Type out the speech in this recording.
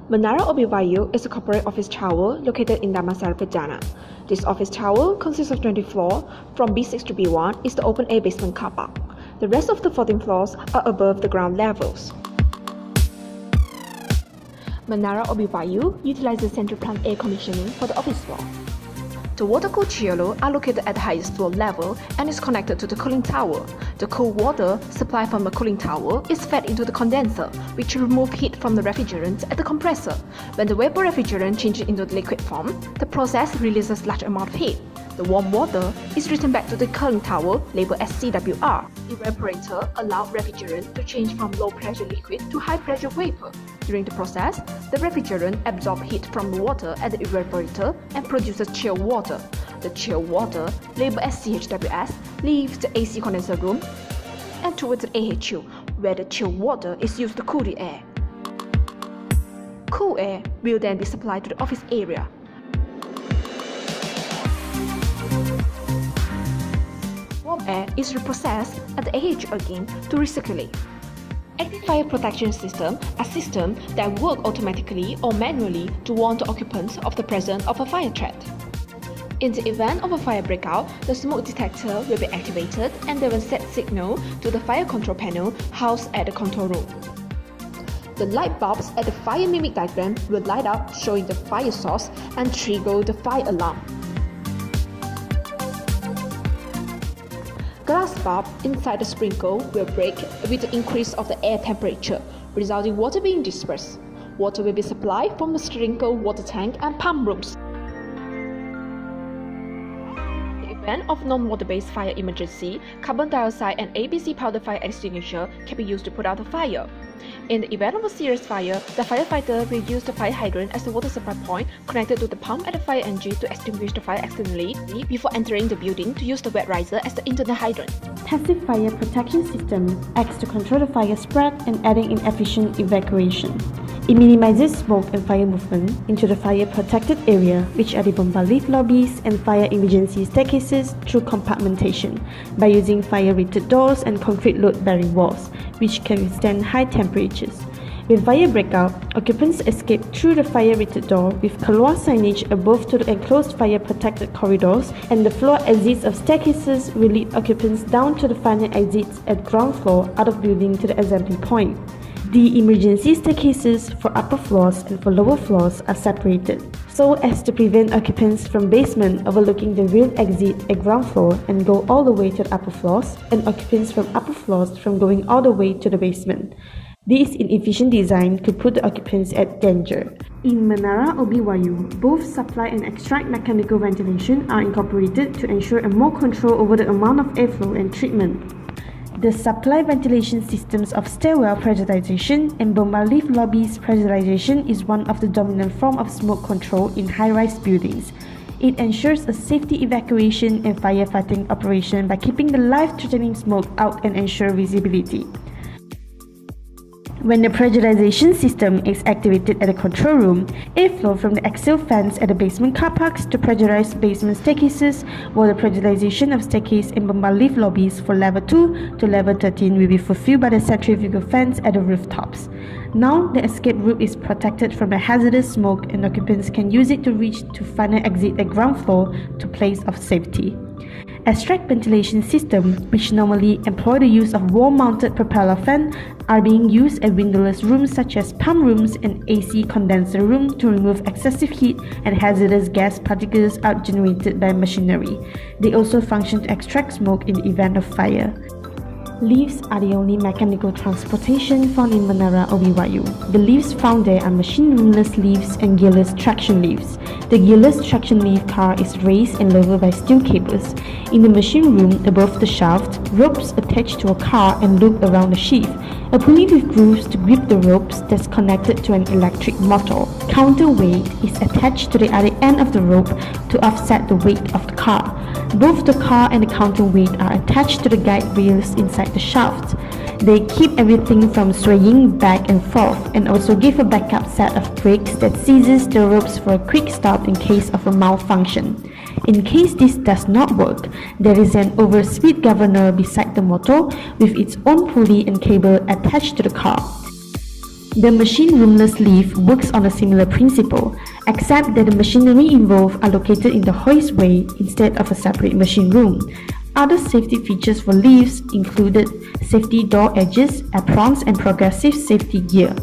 Menara OBYU is a corporate office tower located in Damansara, Perdana. This office tower consists of 20 floors. From B6 to B1 is the open-air basement car park. The rest of the 14 floors are above the ground levels. Menara OBYU utilizes central plant air conditioning for the office floor. The water-cooled chillers are located at the highest floor level and is connected to the cooling tower. The cool water supplied from the cooling tower is fed into the condenser, which removes heat from the refrigerant at the compressor. When the vapor refrigerant changes into the liquid form, the process releases large amount of heat. The warm water is returned back to the cooling tower, labeled as CWR. The evaporator allows refrigerant to change from low-pressure liquid to high-pressure vapor. During the process, the refrigerant absorbs heat from the water at the evaporator and produces chilled water. The chilled water, labeled as CHWS, leaves the AC condenser room and towards the AHU, where the chilled water is used to cool the air. Cool air will then be supplied to the office area. Warm air is reprocessed at the AHU again to recirculate. Active fire protection systems are systems that work automatically or manually to warn the occupants of the presence of a fire threat. In the event of a fire breakout, the smoke detector will be activated and they will set signal to the fire control panel housed at the control room. The light bulbs at the fire mimic diagram will light up, showing the fire source and trigger the fire alarm. Glass bulb inside the sprinkler will break with the increase of the air temperature, resulting in water being dispersed. Water will be supplied from the sprinkler water tank and pump rooms. In the event of non-water-based fire emergency, carbon dioxide and ABC powder fire extinguisher can be used to put out the fire. In the event of a serious fire, the firefighter will use the fire hydrant as the water supply point connected to the pump at the fire engine to extinguish the fire externally before entering the building to use the wet riser as the internal hydrant. Passive fire protection system acts to control the fire spread and aiding in efficient evacuation. It minimizes smoke and fire movement into the fire-protected area, which are the bomba lift lobbies and fire emergency staircases, through compartmentation by using fire-rated doors and concrete load-bearing walls, which can withstand high temperatures. When fire breakout, occupants escape through the fire-rated door with Keluar signage above to the enclosed fire-protected corridors, and the floor exits of staircases will lead occupants down to the final exits at ground floor out of building to the assembly point. The emergency staircases for upper floors and for lower floors are separated, so as to prevent occupants from basement overlooking the real exit at ground floor and go all the way to the upper floors, and occupants from upper floors from going all the way to the basement. This inefficient design could put the occupants at danger. In Menara OBYU, both supply and extract mechanical ventilation are incorporated to ensure a more control over the amount of airflow and treatment. The supply ventilation systems of stairwell pressurization and bomba lift lobbies pressurization is one of the dominant forms of smoke control in high-rise buildings. It ensures a safety evacuation and firefighting operation by keeping the life-threatening smoke out and ensure visibility. When the pressurization system is activated at the control room, airflow from the axial fans at the basement car parks to pressurized basement staircases, while the pressurization of staircase and bomba lift lobbies for level 2 to level 13 will be fulfilled by the centrifugal fans at the rooftops. Now, the escape route is protected from the hazardous smoke and occupants can use it to reach to final exit at ground floor to place of safety. Extract ventilation systems, which normally employ the use of wall-mounted propeller fan, are being used at windowless rooms such as pump rooms and AC condenser rooms to remove excessive heat and hazardous gas particles out generated by machinery. They also function to extract smoke in the event of fire. Lifts are the only mechanical transportation found in Menara OBYU. The lifts found there are machine roomless lifts and gearless traction lifts. The gearless traction lift car is raised and lowered by steel cables. In the machine room above the shaft, ropes attached to a car and loop around the sheath. A pulley with grooves to grip the ropes that's connected to an electric motor. Counterweight is attached to the other end of the rope to offset the weight of the car. Both the car and the counterweight are attached to the guide rails inside the shaft. They keep everything from swaying back and forth and also give a backup set of brakes that seizes the ropes for a quick stop in case of a malfunction. In case this does not work, there is an overspeed governor beside the motor with its own pulley and cable attached to the car. The machine roomless lift works on a similar principle, except that the machinery involved are located in the hoistway instead of a separate machine room. Other safety features for lifts included safety door edges, aprons, and progressive safety gear.